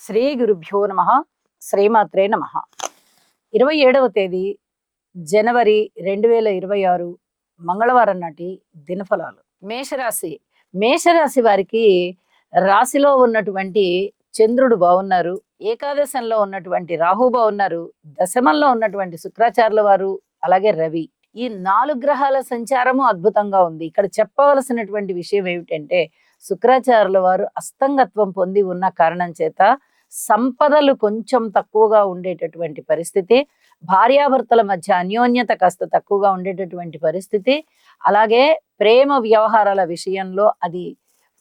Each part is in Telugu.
శ్రీ గురుభ్యో నమ. శ్రీమాత్రే నమ. 27వ తేదీ జనవరి 2026 మంగళవారం నాటి దినఫలాలు. మేషరాశి వారికి రాశిలో ఉన్నటువంటి చంద్రుడు బాగున్నారు, ఏకాదశంలో ఉన్నటువంటి రాహు బాగున్నారు, దశమంలో ఉన్నటువంటి శుక్రాచార్యుల వారు, అలాగే రవి, ఈ 4 గ్రహాల సంచారము అద్భుతంగా ఉంది. ఇక్కడ చెప్పవలసినటువంటి విషయం ఏమిటంటే, శుక్రాచార్యుల వారు అస్తంగత్వం పొంది ఉన్న కారణం చేత సంపదలు కొంచెం తక్కువగా ఉండేటటువంటి పరిస్థితి, భార్యాభర్తల మధ్య అన్యోన్యత కాస్త తక్కువగా ఉండేటటువంటి పరిస్థితి, అలాగే ప్రేమ వ్యవహారాల విషయంలో అది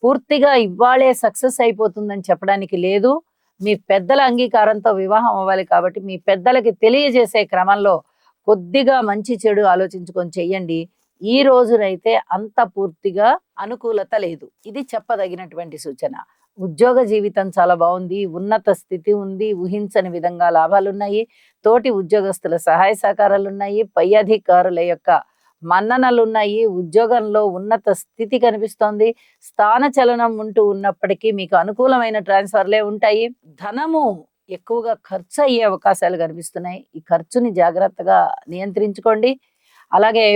పూర్తిగా ఇవ్వాళే సక్సెస్ అయిపోతుందని చెప్పడానికి లేదు. మీ పెద్దల అంగీకారంతో వివాహం అవ్వాలి కాబట్టి మీ పెద్దలకి తెలియజేసే క్రమంలో కొద్దిగా మంచి చెడు ఆలోచించుకొని చెయ్యండి. ఈ రోజునైతే అంత పూర్తిగా అనుకూలత లేదు. ఇది చెప్పదగినటువంటి సూచన. ఉద్యోగ జీవితం చాలా బాగుంది, ఉన్నత స్థితి ఉంది, ఊహించని విధంగా లాభాలున్నాయి, తోటి ఉద్యోగస్తుల సహాయ సహకారాలు ఉన్నాయి, పై అధికారుల యొక్క మన్ననలున్నాయి, ఉద్యోగంలో ఉన్నత స్థితి కనిపిస్తోంది, స్థాన చలనం ఉంటూ ఉన్నప్పటికీ మీకు అనుకూలమైన ట్రాన్స్ఫర్లే ఉంటాయి. ధనము ఎక్కువగా ఖర్చు అయ్యే అవకాశాలు కనిపిస్తున్నాయి. ఈ ఖర్చుని జాగ్రత్తగా నియంత్రించుకోండి. అలాగే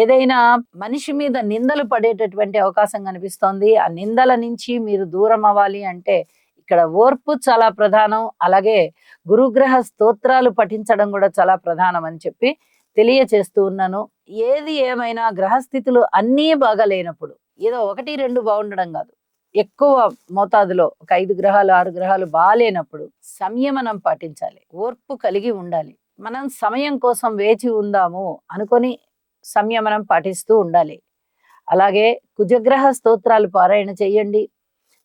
ఏదైనా మనిషి మీద నిందలు పడేటటువంటి అవకాశం కనిపిస్తోంది. ఆ నిందల నుంచి మీరు దూరం అవ్వాలి అంటే ఇక్కడ ఓర్పు చాలా ప్రధానం, అలాగే గురుగ్రహ స్తోత్రాలు పఠించడం కూడా చాలా ప్రధానం అని చెప్పి తెలియచేస్తూ ఉన్నాను. ఏది ఏమైనా గ్రహస్థితులు అన్నీ బాగా లేనప్పుడు, ఏదో 1-2 బాగుండడం కాదు, ఎక్కువ మోతాదులో ఒక 5 గ్రహాలు 6 గ్రహాలు బాగాలేనప్పుడు సంయమనం పాటించాలి, ఓర్పు కలిగి ఉండాలి. మనం సమయం కోసం వేచి ఉందాము అనుకొని సంయమనం పాటిస్తూ ఉండాలి. అలాగే కుజగ్రహ స్తోత్రాలు పారాయణ చెయ్యండి,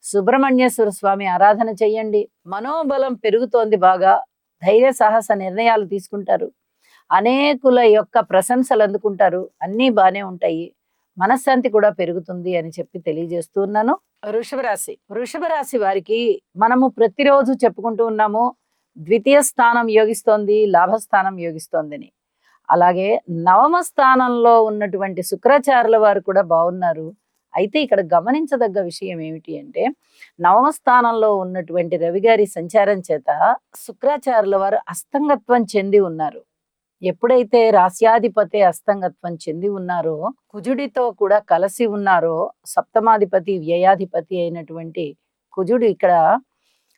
సుబ్రహ్మణ్యేశ్వర స్వామి ఆరాధన చెయ్యండి. మనోబలం పెరుగుతోంది, బాగా ధైర్య సాహస నిర్ణయాలు తీసుకుంటారు, అనేకుల యొక్క ప్రశంసలు అందుకుంటారు, అన్నీ బాగానే ఉంటాయి, మనశ్శాంతి కూడా పెరుగుతుంది అని చెప్పి తెలియజేస్తూ ఉన్నాను. వృషభ రాశి వారికి మనము ప్రతిరోజు చెప్పుకుంటూ ఉన్నాము, ద్వితీయ స్థానం యోగిస్తోంది, లాభస్థానం యోగిస్తోందని. అలాగే 9వ స్థానంలో ఉన్నటువంటి శుక్రాచార్యుల వారు కూడా బాగున్నారు. అయితే ఇక్కడ గమనించదగ్గ విషయం ఏమిటి అంటే, 9వ స్థానంలో ఉన్నటువంటి రవి గారి సంచారం చేత శుక్రాచార్యుల వారు అస్తంగత్వం చెంది ఉన్నారు. ఎప్పుడైతే రాస్యాధిపతి అస్తంగత్వం చెంది ఉన్నారో, కుజుడితో కూడా కలిసి ఉన్నారో, సప్తమాధిపతి వ్యయాధిపతి అయినటువంటి కుజుడు ఇక్కడ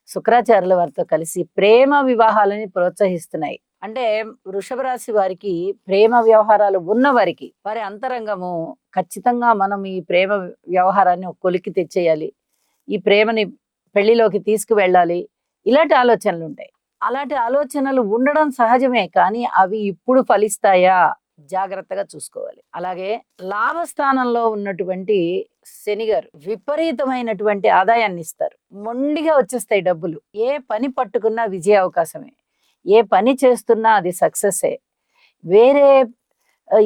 శుక్రాచార్యుల వారితో కలిసి ప్రేమ వివాహాలని ప్రోత్సహిస్తున్నాయి. అంటే వృషభ రాశి వారికి ప్రేమ వ్యవహారాలు ఉన్న వారికి వారి అంతరంగము ఖచ్చితంగా మనం ఈ ప్రేమ వ్యవహారాన్ని ఒక కొలికి తెచ్చేయాలి, ఈ ప్రేమని పెళ్లిలోకి తీసుకువెళ్ళాలి, ఇలాంటి ఆలోచనలు ఉంటాయి. అలాంటి ఆలోచనలు ఉండడం సహజమే, కానీ అవి ఇప్పుడు ఫలిస్తాయా జాగ్రత్తగా చూసుకోవాలి. అలాగే లాభస్థానంలో ఉన్నటువంటి శని గారు విపరీతమైనటువంటి ఆదాయాన్ని ఇస్తారు, మొండిగా వచ్చేస్తాయి డబ్బులు. ఏ పని పట్టుకున్నా విజయ అవకాశమే, ఏ పని చేస్తున్నా అది సక్సెస్సే. వేరే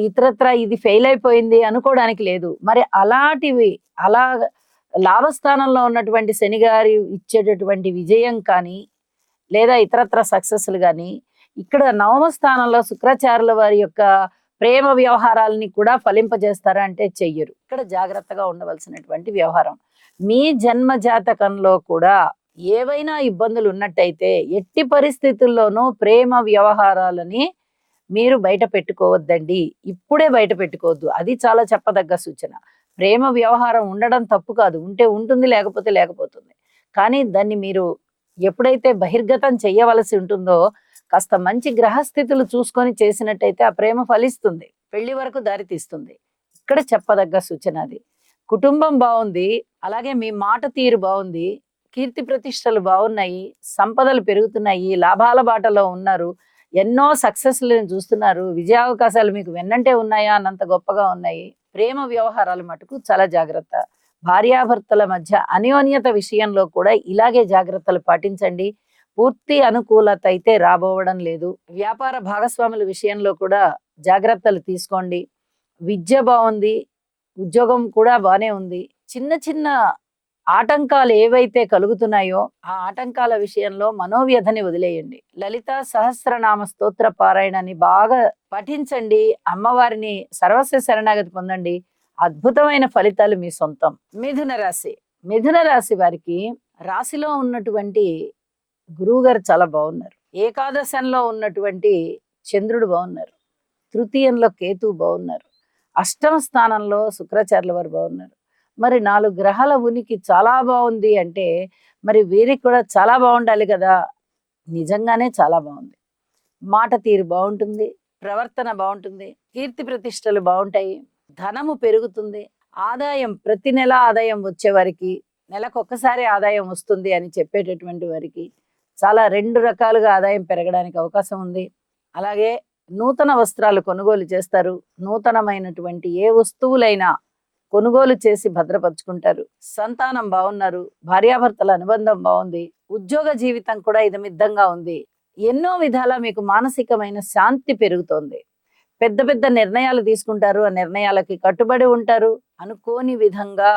ఇతరత్ర ఇది ఫెయిల్ అయిపోయింది అనుకోవడానికి లేదు. మరి అలాంటివి అలా లాభస్థానంలో ఉన్నటువంటి శని గారి ఇచ్చేటటువంటి విజయం కానీ లేదా ఇతరత్ర సక్సెస్లు కానీ ఇక్కడ 9వ స్థానంలో శుక్రాచార్యుల వారి యొక్క ప్రేమ వ్యవహారాలని కూడా ఫలింపజేస్తారా అంటే చెయ్యరు. ఇక్కడ జాగ్రత్తగా ఉండవలసినటువంటి వ్యవహారం. మీ జన్మ జాతకంలో కూడా ఏవైనా ఇబ్బందులు ఉన్నట్టయితే ఎట్టి పరిస్థితుల్లోనూ ప్రేమ వ్యవహారాలని మీరు బయట పెట్టుకోవద్దండి, ఇప్పుడే బయట పెట్టుకోవద్దు. అది చాలా చెప్పదగ్గ సూచన. ప్రేమ వ్యవహారం ఉండడం తప్పు కాదు, ఉంటే ఉంటుంది, లేకపోతే లేకపోతుంది. కానీ దాన్ని మీరు ఎప్పుడైతే బహిర్గతం చెయ్యవలసి ఉంటుందో కాస్త మంచి గ్రహస్థితులు చూసుకొని చేసినట్టయితే ఆ ప్రేమ ఫలిస్తుంది, పెళ్లి వరకు దారితీస్తుంది. ఇక్కడ చెప్పదగ్గ సూచన అది. కుటుంబం బాగుంది, అలాగే మీ మాట తీరు బాగుంది, కీర్తి ప్రతిష్టలు బాగున్నాయి, సంపదలు పెరుగుతున్నాయి, లాభాల బాటలో ఉన్నారు, ఎన్నో సక్సెస్లను చూస్తున్నారు, విజయావకాశాలు మీకు వెన్నంటే ఉన్నాయా అన్నంత గొప్పగా ఉన్నాయి. ప్రేమ వ్యవహారాలు మటుకు చాలా జాగ్రత్త. భార్యాభర్తల మధ్య అన్యోన్యత విషయంలో కూడా ఇలాగే జాగ్రత్తలు పాటించండి. పూర్తి అనుకూలత అయితే రాబోవడం లేదు. వ్యాపార భాగస్వాముల విషయంలో కూడా జాగ్రత్తలు తీసుకోండి. విద్య బాగుంది, ఉద్యోగం కూడా బానే ఉంది. చిన్న చిన్న ఆటంకాలు ఏవైతే కలుగుతున్నాయో ఆ ఆటంకాల విషయంలో మనోవ్యధని వదిలేయండి. లలిత సహస్రనామ స్తోత్ర పారాయణాన్ని బాగా పఠించండి, అమ్మవారిని సర్వస్వ శరణాగతి పొందండి. అద్భుతమైన ఫలితాలు మీ సొంతం. మిథున రాశి వారికి రాశిలో ఉన్నటువంటి గురువు గారు చాలా బాగున్నారు. ఏకాదశంలో ఉన్నటువంటి చంద్రుడు బాగున్నారు. తృతీయంలో కేతువు బాగున్నారు. అష్టమ స్థానంలో శుక్రాచార్యుల వారు బాగున్నారు. మరి 4 గ్రహాల ఉనికి చాలా బాగుంది అంటే మరి వీరికి కూడా చాలా బాగుండాలి కదా. నిజంగానే చాలా బాగుంది. మాట తీరు బాగుంటుంది, ప్రవర్తన బాగుంటుంది, కీర్తి ప్రతిష్టలు బాగుంటాయి, ధనము పెరుగుతుంది, ఆదాయం ప్రతి నెల ఆదాయం వచ్చే వారికి, నెలకొకసారి ఆదాయం వస్తుంది అని చెప్పేటటువంటి వారికి చాలా 2 రకాలుగా ఆదాయం పెరగడానికి అవకాశం ఉంది. అలాగే నూతన వస్త్రాలు కొనుగోలు చేస్తారు. నూతనమైనటువంటి ఏ వస్తువులైనా కొనుగోలు చేసి భద్రపరుచుకుంటారు. సంతానం బాగున్నారు. భార్యాభర్తల అనుబంధం బాగుంది. ఉద్యోగ జీవితం కూడా ఇదమిద్దంగా ఉంది. ఎన్నో విధాల మీకు మానసికమైన శాంతి పెరుగుతోంది. పెద్ద పెద్ద నిర్ణయాలు తీసుకుంటారు. ఆ నిర్ణయాలకి కట్టుబడి ఉంటారు. అనుకోని విధంగా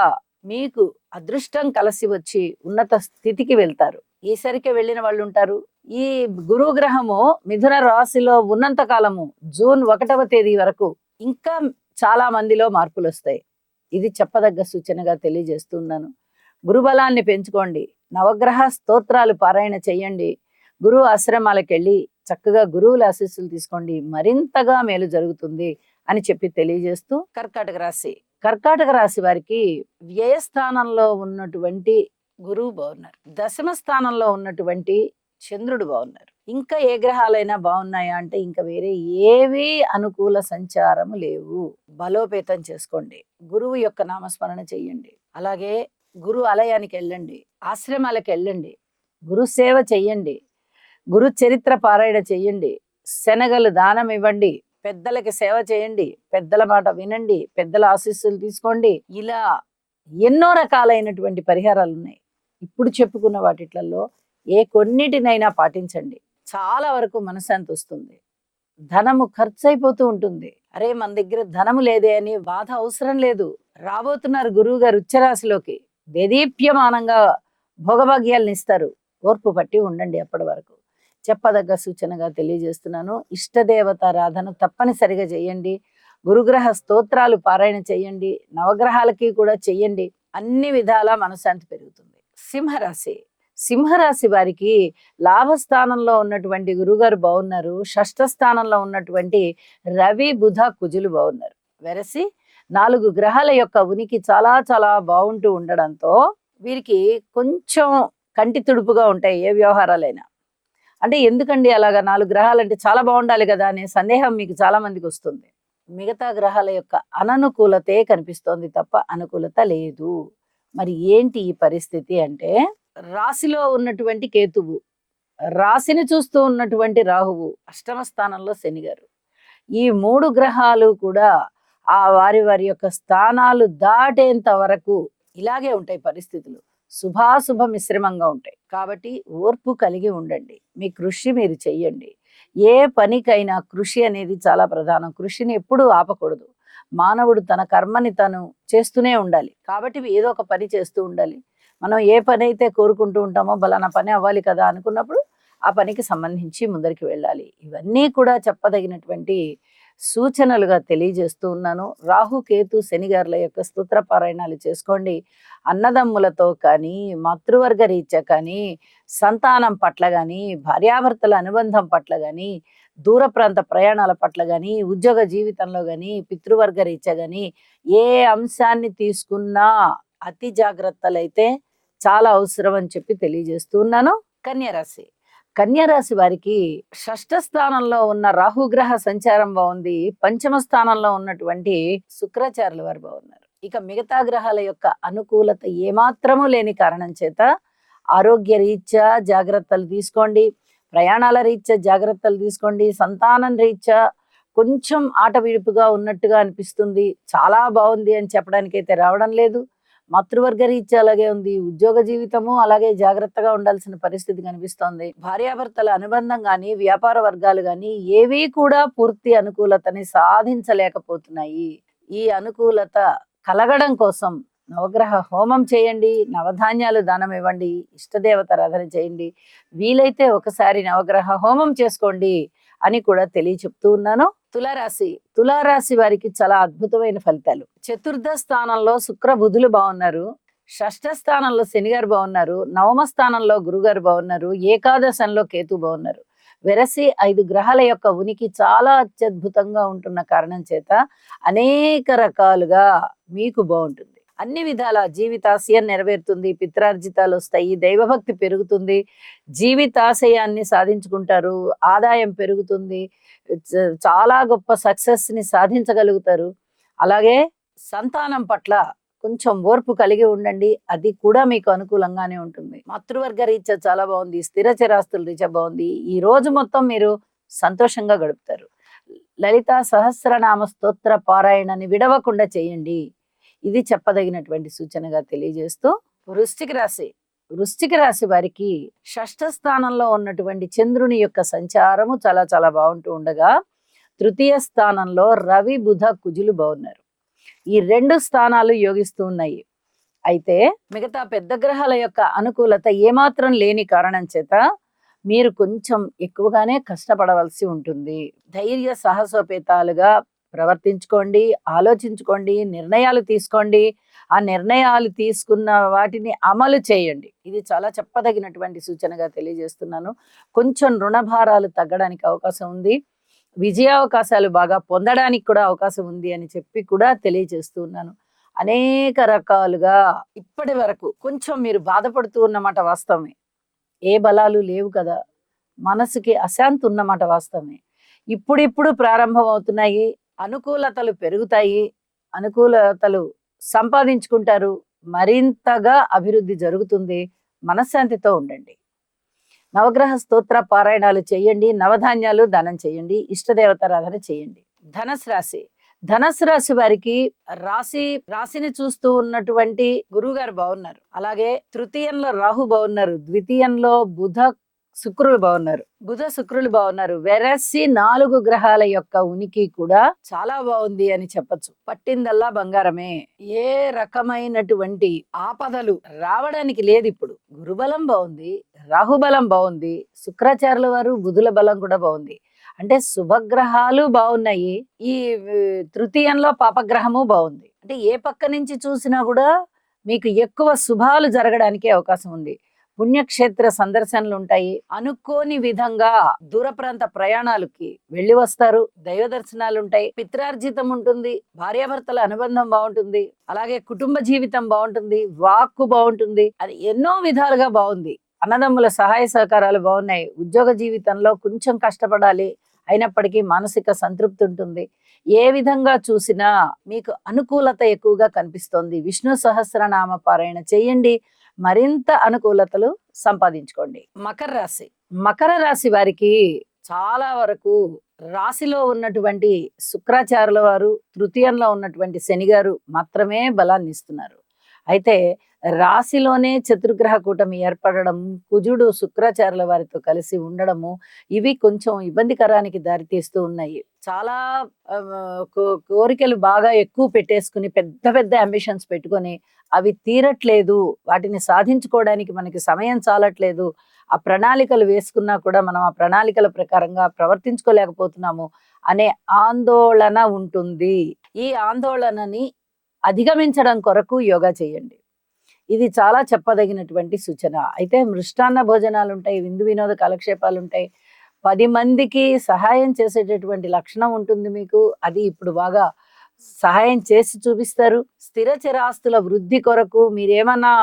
మీకు అదృష్టం కలిసి వచ్చి ఉన్నత స్థితికి వెళ్తారు. ఈసరికి వెళ్ళిన వాళ్ళు ఉంటారు. ఈ గురువు గ్రహము మిథున రాశిలో ఉన్నంత కాలము జూన్ 1వ తేదీ వరకు ఇంకా చాలా మందిలో మార్పులు వస్తాయి. ఇది చెప్పదగ్గ సూచనగా తెలియజేస్తున్నాను. గురుబలాన్ని పెంచుకోండి. నవగ్రహ స్తోత్రాలు పారాయణ చెయ్యండి. గురువు ఆశ్రమాలకు వెళ్ళి చక్కగా గురువుల ఆశీస్సులు తీసుకోండి. మరింతగా మేలు జరుగుతుంది అని చెప్పి తెలియజేస్తూ కర్కాటక రాశి వారికి వ్యయస్థానంలో ఉన్నటువంటి గురువు బాగున్నారు. దశమ స్థానంలో ఉన్నటువంటి చంద్రుడు బాగున్నారు. ఇంకా ఏ గ్రహాలైనా బాగున్నాయా అంటే ఇంకా వేరే ఏవి అనుకూల సంచారము లేవు. బలోపేతం చేసుకోండి. గురువు యొక్క నామస్మరణ చెయ్యండి. అలాగే గురు ఆలయానికి వెళ్ళండి. ఆశ్రమాలకు వెళ్ళండి. గురు సేవ చెయ్యండి. గురు చరిత్ర పారాయణ చెయ్యండి. శనగలు దానం ఇవ్వండి. పెద్దలకి సేవ చేయండి. పెద్దల మాట వినండి. పెద్దల ఆశీస్సులు తీసుకోండి. ఇలా ఎన్నో రకాలైనటువంటి పరిహారాలు ఉన్నాయి. ఇప్పుడు చెప్పుకున్న వాటిట్లలో ఏ కొన్నిటినైనా పాటించండి. చాలా వరకు మనశ్శాంతి వస్తుంది. ధనము ఖర్చు అయిపోతూ ఉంటుంది. అరే మన దగ్గర ధనము లేదే అని బాధ అవసరం లేదు. రాబోతున్నారు గురువు గారు ఉచ్చరాశిలోకి. దేదీప్యమానంగా భోగభాగ్యాలను ఇస్తారు. ఓర్పు పట్టి ఉండండి. అప్పటి వరకు చెప్పదగ్గ సూచనగా తెలియజేస్తున్నాను. ఇష్టదేవతారాధన తప్పనిసరిగా చేయండి. గురుగ్రహ స్తోత్రాలు పారాయణ చేయండి. నవగ్రహాలకి కూడా చెయ్యండి. అన్ని విధాలా మనశ్శాంతి పెరుగుతుంది. సింహరాశి వారికి లాభస్థానంలో ఉన్నటువంటి గురుగారు బాగున్నారు. షష్ఠ స్థానంలో ఉన్నటువంటి రవి బుధ కుజులు బాగున్నారు. వెరసి 4 గ్రహాల యొక్క ఉనికి చాలా చాలా బాగుంటూ ఉండడంతో వీరికి కొంచెం కంటి తుడుపుగా ఉంటాయి ఏ వ్యవహారాలైనా. అంటే ఎందుకండి అలాగా 4 గ్రహాలు అంటే చాలా బాగుండాలి కదా అనే సందేహం మీకు చాలా మందికి వస్తుంది. మిగతా గ్రహాల యొక్క అననుకూలతే కనిపిస్తోంది తప్ప అనుకూలత లేదు. మరి ఏంటి ఈ పరిస్థితి అంటే రాశిలో ఉన్నటువంటి కేతువు, రాశిని చూస్తూ ఉన్నటువంటి రాహువు, అష్టమ స్థానంలో శని గారు, ఈ 3 గ్రహాలు కూడా ఆ వారి యొక్క స్థానాలు దాటేంత వరకు ఇలాగే ఉంటాయి పరిస్థితులు. శుభాశుభ మిశ్రమంగా ఉంటాయి. కాబట్టి ఓర్పు కలిగి ఉండండి. మీ కృషి మీరు చెయ్యండి. ఏ పనికైనా కృషి అనేది చాలా ప్రధానం. కృషిని ఎప్పుడూ ఆపకూడదు. మానవుడు తన కర్మని తను చేస్తూనే ఉండాలి. కాబట్టి ఏదో ఒక పని చేస్తూ ఉండాలి. మనం ఏ పని అయితే కోరుకుంటూ ఉంటామో బలానా పని అవ్వాలి కదా అనుకున్నప్పుడు ఆ పనికి సంబంధించి ముందరికి వెళ్ళాలి. ఇవన్నీ కూడా చెప్పదగినటువంటి సూచనలుగా తెలియజేస్తూ ఉన్నాను. రాహు కేతు శని గారుల యొక్క స్తోత్ర పారాయణాలు చేసుకోండి. అన్నదమ్ములతో కానీ, మాతృవర్గ రీత్యా కానీ, సంతానం పట్ల కానీ, భార్యాభర్తల అనుబంధం పట్ల కానీ, దూర ప్రాంత ప్రయాణాల పట్ల కానీ, ఉద్యోగ జీవితంలో కానీ, పితృవర్గ రీత్యా కానీ ఏ అంశాన్ని తీసుకున్నా అతి జాగ్రత్తలైతే చాలా అవసరం అని చెప్పి తెలియజేస్తూ ఉన్నాను. కన్యారాశి వారికి షష్ఠ స్థానంలో ఉన్న రాహుగ్రహ సంచారం బాగుంది. పంచమ స్థానంలో ఉన్నటువంటి శుక్రాచార్యుల వారు బాగున్నారు. ఇక మిగతా గ్రహాల యొక్క అనుకూలత ఏమాత్రము లేని కారణం చేత ఆరోగ్య రీత్యా జాగ్రత్తలు తీసుకోండి. ప్రయాణాల రీత్యా జాగ్రత్తలు తీసుకోండి. సంతానం రీత్యా కొంచెం ఆట విడుపుగా ఉన్నట్టుగా అనిపిస్తుంది. చాలా బాగుంది అని చెప్పడానికి అయితే రావడం లేదు. మాతృవర్గ రీత్యా అలాగే ఉంది. ఉద్యోగ జీవితము అలాగే జాగ్రత్తగా ఉండాల్సిన పరిస్థితి కనిపిస్తోంది. భార్యాభర్తల అనుబంధం కానీ, వ్యాపార వర్గాలు కానీ ఏవీ కూడా పూర్తి అనుకూలతని సాధించలేకపోతున్నాయి. ఈ అనుకూలత కలగడం కోసం నవగ్రహ హోమం చేయండి. నవధాన్యాలు దానం ఇవ్వండి. ఇష్టదేవత ఆరాధన చేయండి. వీలైతే ఒకసారి నవగ్రహ హోమం చేసుకోండి అని కూడా చెప్తూ ఉన్నాను. తులారాశి వారికి చాలా అద్భుతమైన ఫలితాలు. చతుర్థ స్థానంలో శుక్ర బుధులు బాగున్నారు. షష్ఠ స్థానంలో శని గారు బాగున్నారు, నవమ స్థానంలో గురుగారు బాగున్నారు, ఏకాదశంలో కేతు బాగున్నారు. వెరసి 5 గ్రహాల యొక్క ఉనికి చాలా అత్యద్భుతంగా ఉంటున్న కారణం చేత అనేక రకాలుగా మీకు బాగుంటుంది. అన్ని విధాల జీవితాశయం నెరవేరుతుంది, పిత్రార్జితాలు వస్తాయి, దైవభక్తి పెరుగుతుంది, జీవితాశయాన్ని సాధించుకుంటారు, ఆదాయం పెరుగుతుంది, చాలా గొప్ప సక్సెస్ ని సాధించగలుగుతారు. అలాగే సంతానం పట్ల కొంచెం ఓర్పు కలిగి ఉండండి, అది కూడా మీకు అనుకూలంగానే ఉంటుంది. మాతృవర్గ రీత్యా చాలా బాగుంది, స్థిర చిరాస్తుల రీత్యా బాగుంది. ఈ రోజు మొత్తం మీరు సంతోషంగా గడుపుతారు. లలితా సహస్రనామ స్తోత్ర పారాయణని విడవకుండా చేయండి. ఇది చెప్పదగినటువంటి సూచనగా తెలియజేస్తూ, వృశ్చిక రాశి వృశ్చిక రాశి వారికి షష్ఠ స్థానంలో ఉన్నటువంటి చంద్రుని యొక్క సంచారము చాలా చాలా బాగుంటూ ఉండగా, తృతీయ స్థానంలో రవి బుధ కుజులు బాగున్నారు. ఈ 2 స్థానాలు యోగిస్తూ ఉన్నాయి. అయితే మిగతా పెద్ద గ్రహాల యొక్క అనుకూలత ఏమాత్రం లేని కారణం చేత మీరు కొంచెం ఎక్కువగానే కష్టపడవలసి ఉంటుంది. ధైర్య సాహసోపేతాలుగా ప్రవర్తించుకోండి, ఆలోచించుకోండి, నిర్ణయాలు తీసుకోండి. ఆ నిర్ణయాలు తీసుకున్న వాటిని అమలు చేయండి. ఇది చాలా చెప్పదగినటువంటి సూచనగా తెలియజేస్తున్నాను. కొంచెం రుణభారాలు తగ్గడానికి అవకాశం ఉంది, విజయావకాశాలు బాగా పొందడానికి కూడా అవకాశం ఉంది అని చెప్పి కూడా తెలియజేస్తూ ఉన్నాను. అనేక రకాలుగా ఇప్పటి వరకు కొంచెం మీరు బాధపడుతూ ఉన్నమాట వాస్తవమే. ఏ బలాలు లేవు కదా, మనసుకి అశాంతి ఉన్నమాట వాస్తవమే. ఇప్పుడిప్పుడు ప్రారంభం అవుతున్నాయి, అనుకూలతలు పెరుగుతాయి, అనుకూలతలు సంపాదించుకుంటారు, మరింతగా అభివృద్ధి జరుగుతుంది. మనశ్శాంతితో ఉండండి. నవగ్రహ స్తోత్ర పారాయణాలు చేయండి, నవధాన్యాలు దానం చేయండి, ఇష్టదేవతారాధన చేయండి. ధనస్సు రాశి వారికి రాశిని చూస్తూ ఉన్నటువంటి గురువు గారు బాగున్నారు. అలాగే తృతీయంలో రాహు బాగున్నారు, ద్వితీయంలో శుక్రులు బాగున్నారు. వెరసి 4 గ్రహాల యొక్క ఉనికి కూడా చాలా బాగుంది అని చెప్పచ్చు. పట్టిందల్లా బంగారమే. ఏ రకమైనటువంటి ఆపదలు రావడానికి లేదు. ఇప్పుడు గురుబలం బాగుంది, రాహుబలం బాగుంది, శుక్రాచార్యుల వారు బుధుల బలం కూడా బాగుంది. అంటే శుభగ్రహాలు బాగున్నాయి. ఈ తృతీయంలో పాపగ్రహము బాగుంది. అంటే ఏ పక్క నుంచి చూసినా కూడా మీకు ఎక్కువ శుభాలు జరగడానికి అవకాశం ఉంది. పుణ్యక్షేత్ర సందర్శనలు ఉంటాయి. అనుకోని విధంగా దూర ప్రాంత ప్రయాణాలకి వెళ్ళి వస్తారు. దైవ దర్శనాలు ఉంటాయి. పిత్రార్జితం ఉంటుంది. భార్యాభర్తల అనుబంధం బాగుంటుంది. అలాగే కుటుంబ జీవితం బాగుంటుంది. వాక్కు బాగుంటుంది. అది ఎన్నో విధాలుగా బాగుంది. అన్నదమ్ముల సహాయ సహకారాలు బాగున్నాయి. ఉద్యోగ జీవితంలో కొంచెం కష్టపడాలి, అయినప్పటికీ మానసిక సంతృప్తి ఉంటుంది. ఏ విధంగా చూసినా మీకు అనుకూలత ఎక్కువగా కనిపిస్తోంది. విష్ణు సహస్రనామ పారాయణ చేయండి, మరింత అనుకూలతలు సంపాదించుకోండి. మకర రాశి వారికి చాలా వరకు రాశిలో ఉన్నటువంటి శుక్రాచార్యుల వారు, తృతీయంలో ఉన్నటువంటి శని గారు మాత్రమే బలాన్ని ఇస్తున్నారు. అయితే రాశిలోనే చతుర్గ్రహ కూటమి ఏర్పడడం, కుజుడు శుక్రాచార్యుల వారితో కలిసి ఉండడము, ఇవి కొంచెం ఇబ్బందికరానికి దారితీస్తూ ఉన్నాయి. చాలా కోరికలు బాగా ఎక్కువ పెట్టేసుకుని పెద్ద పెద్ద అంబిషన్స్ పెట్టుకొని అవి తీరట్లేదు, వాటిని సాధించుకోవడానికి మనకి సమయం చాలట్లేదు, ఆ ప్రణాళికలు వేసుకున్నా కూడా మనం ఆ ప్రణాళికల ప్రకారంగా ప్రవర్తించుకోలేకపోతున్నాము అనే ఆందోళన ఉంటుంది. ఈ ఆందోళనని అధిగమించడం కొరకు యోగా చేయండి. ఇది చాలా చెప్పదగినటువంటి సూచన. అయితే మృష్టాన్న భోజనాలు ఉంటాయి, విందు వినోద కాలక్షేపాలు ఉంటాయి, 10 మందికి సహాయం చేసేటటువంటి లక్షణం ఉంటుంది మీకు. అది ఇప్పుడు బాగా సహాయం చేసి చూపిస్తారు. స్థిర చిరాస్తుల వృద్ధి కొరకు మీరేమన్నా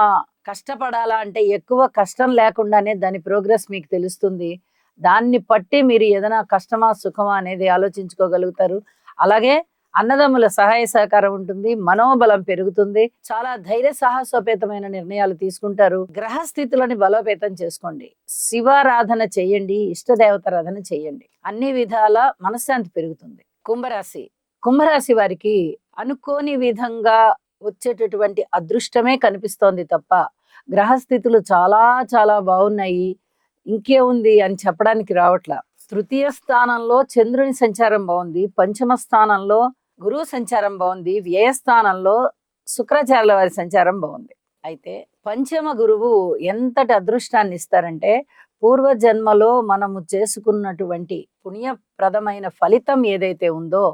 కష్టపడాలా అంటే ఎక్కువ కష్టం లేకుండానే దాని ప్రోగ్రెస్ మీకు తెలుస్తుంది. దాన్ని బట్టి మీరు ఏదైనా కష్టమా సుఖమా అనేది ఆలోచించుకోగలుగుతారు. అలాగే అన్నదమ్ముల సహాయ సహకారం ఉంటుంది, మనోబలం పెరుగుతుంది, చాలా ధైర్య సాహసోపేతమైన నిర్ణయాలు తీసుకుంటారు. గ్రహస్థితులని బలోపేతం చేసుకోండి, శివారాధన చేయండి, ఇష్టదేవతారాధన చేయండి. అన్ని విధాల మనశ్శాంతి పెరుగుతుంది. కుంభరాశి వారికి అనుకోని విధంగా వచ్చేటటువంటి అదృష్టమే కనిపిస్తోంది తప్ప గ్రహస్థితులు చాలా చాలా బాగున్నాయి, ఇంకే ఉంది అని చెప్పడానికి రావట్లా. తృతీయ స్థానంలో చంద్రుని సంచారం బాగుంది, పంచమ స్థానంలో గురువు సంచారం బాగుంది, వ్యయస్థానంలో శుక్రాచార్యుల వారి సంచారం బాగుంది. అయితే పంచమ గురువు ఎంతటి అదృష్టాన్ని ఇస్తారంటే, పూర్వజన్మలో మనము చేసుకున్నటువంటి పుణ్యప్రదమైన ఫలితం ఏదైతే ఉందో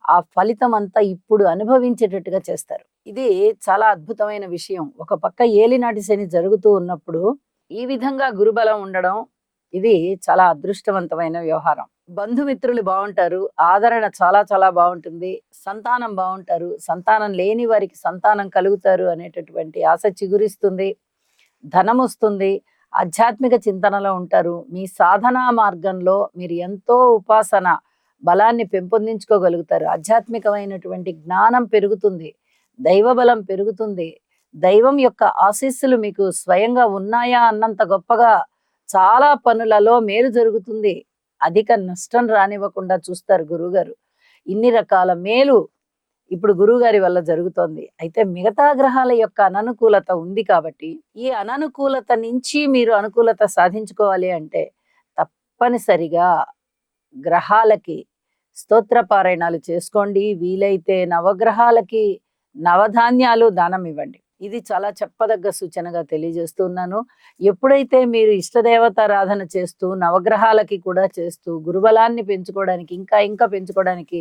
ఆ ఫలితం అంతా ఇప్పుడు అనుభవించేటట్టుగా చేస్తారు. ఇది చాలా అద్భుతమైన విషయం. ఒక పక్క ఏలినాటి శని జరుగుతూ ఉన్నప్పుడు ఈ విధంగా గురుబలం ఉండడం ఇది చాలా అదృష్టవంతమైన వ్యవహారం. బంధుమిత్రులు బావుంటారు. ఆదరణ చాలా చాలా బావుంటుంది. సంతానం బావుంటారు. సంతానం లేని వారికి సంతానం కలుగుతారు అనేటటువంటి ఆశ చిగురిస్తుంది. ధనమొస్తుంది. ఆధ్యాత్మిక చింతనలో ఉంటారు. మీ సాధనా మార్గంలో మీరు ఎంతో ఉపాసన బలాన్ని పెంపొందించుకోగలుగుతారు. ఆధ్యాత్మికమైనటువంటి జ్ఞానం పెరుగుతుంది. దైవబలం పెరుగుతుంది. దైవం యొక్క ఆశీస్సులు మీకు స్వయంగా ఉన్నాయా అన్నంత గొప్పగా చాలా పనులలో మేలు జరుగుతుంది. అధిక నష్టం రానివ్వకుండా చూస్తారు గురువుగారు. ఇన్ని రకాల మేలు ఇప్పుడు గురువుగారి వల్ల జరుగుతోంది. అయితే మిగతా గ్రహాల యొక్క అననుకూలత ఉంది కాబట్టి, ఈ అననుకూలత నుంచి మీరు అనుకూలత సాధించుకోవాలి అంటే తప్పనిసరిగా గ్రహాలకి స్తోత్ర పారాయణాలు చేసుకోండి. వీలైతే నవగ్రహాలకి నవధాన్యాలు దానం ఇవ్వండి. ఇది చాలా చెప్పదగ్గ సూచనగా తెలియజేస్తున్నాను. ఎప్పుడైతే మీరు ఇష్టదేవతారాధన చేస్తూ నవగ్రహాలకి కూడా చేస్తూ గురుబలాన్ని పెంచుకోవడానికి ఇంకా ఇంకా పెంచుకోవడానికి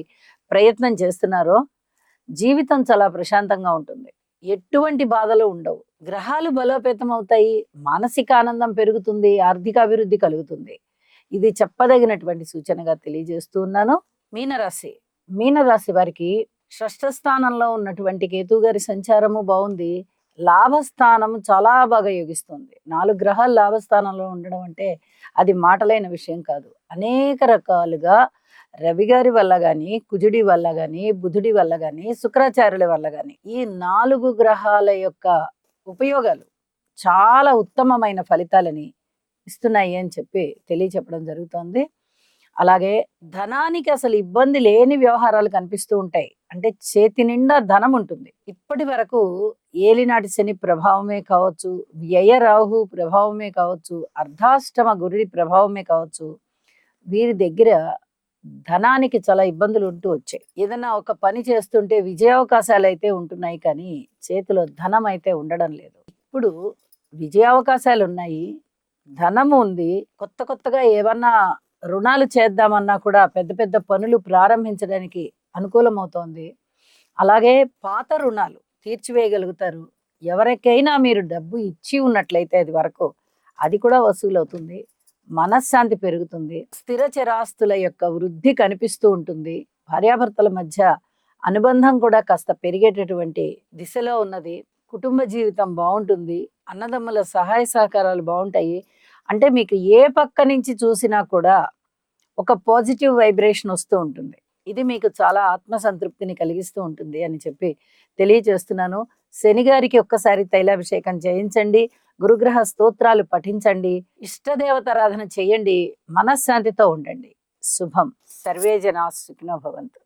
ప్రయత్నం చేస్తున్నారో జీవితం చాలా ప్రశాంతంగా ఉంటుంది. ఎటువంటి బాధలు ఉండవు. గ్రహాలు బలోపేతం అవుతాయి. మానసిక ఆనందం పెరుగుతుంది. ఆర్థిక అభివృద్ధి కలుగుతుంది. ఇది చెప్పదగినటువంటి సూచనగా తెలియజేస్తూ ఉన్నాను. మీనరాశి. మీనరాశి వారికి షష్ఠ స్థానంలో ఉన్నటువంటి కేతు గారి సంచారము బాగుంది. లాభస్థానం చాలా బాగా యోగిస్తుంది. 4 గ్రహాలు లాభస్థానంలో ఉండడం అంటే అది మాటలైన విషయం కాదు. అనేక రకాలుగా రవి గారి వల్ల గాని, కుజుడి వల్ల గాని, బుధుడి వల్ల గాని, శుక్రాచార్యుల వల్ల గాని ఈ 4 గ్రహాల యొక్క ఉపయోగాలు చాలా ఉత్తమమైన ఫలితాలని ఇస్తున్నాయి అని చెప్పి తెలియచెప్పడం జరుగుతోంది. అలాగే ధనానికి అసలు ఇబ్బంది లేని వ్యవహారాలు కనిపిస్తూ ఉంటాయి. అంటే చేతి నిండా ధనం ఉంటుంది. ఇప్పటి వరకు ఏలినాటి శని ప్రభావమే కావచ్చు, వ్యయ రాహు ప్రభావమే కావచ్చు, అర్ధాష్టమ గురుడి ప్రభావమే కావచ్చు, వీరి దగ్గర ధనానికి చాలా ఇబ్బందులు ఉంటూ వచ్చాయి. ఏదైనా ఒక పని చేస్తుంటే విజయావకాశాలు అయితే ఉంటున్నాయి కానీ చేతిలో ధనం అయితే ఉండడం లేదు. ఇప్పుడు విజయావకాశాలు ఉన్నాయి, ధనము ఉంది. కొత్త కొత్తగా ఏమన్నా రుణాలు చేద్దామన్నా కూడా పెద్ద పెద్ద పనులు ప్రారంభించడానికి అనుకూలమవుతోంది. అలాగే పాత రుణాలు తీర్చివేయగలుగుతారు. ఎవరికైనా మీరు డబ్బు ఇచ్చి ఉన్నట్లయితే అది వరకు అది కూడా వసూలవుతుంది. మనశ్శాంతి పెరుగుతుంది. స్థిర చరాస్తుల యొక్క వృద్ధి కనిపిస్తూ ఉంటుంది. భార్యాభర్తల మధ్య అనుబంధం కూడా కాస్త పెరిగేటటువంటి దిశలో ఉన్నది. కుటుంబ జీవితం బాగుంటుంది. అన్నదమ్ముల సహాయ సహకారాలు బాగుంటాయి. అంటే మీకు ఏ పక్క నుంచి చూసినా కూడా ఒక పాజిటివ్ వైబ్రేషన్ వస్తూ ఉంటుంది. ఇది మీకు చాలా ఆత్మసంతృప్తిని కలిగిస్తూ ఉంటుంది అని చెప్పి తెలియజేస్తున్నాను. శని గారికి ఒక్కసారి తైలాభిషేకం చేయించండి. గురుగ్రహ స్తోత్రాలు పఠించండి. ఇష్టదేవతారాధన చేయండి. మనశ్శాంతితో ఉండండి. శుభం. సర్వే జనా సుఖినో భవంతు.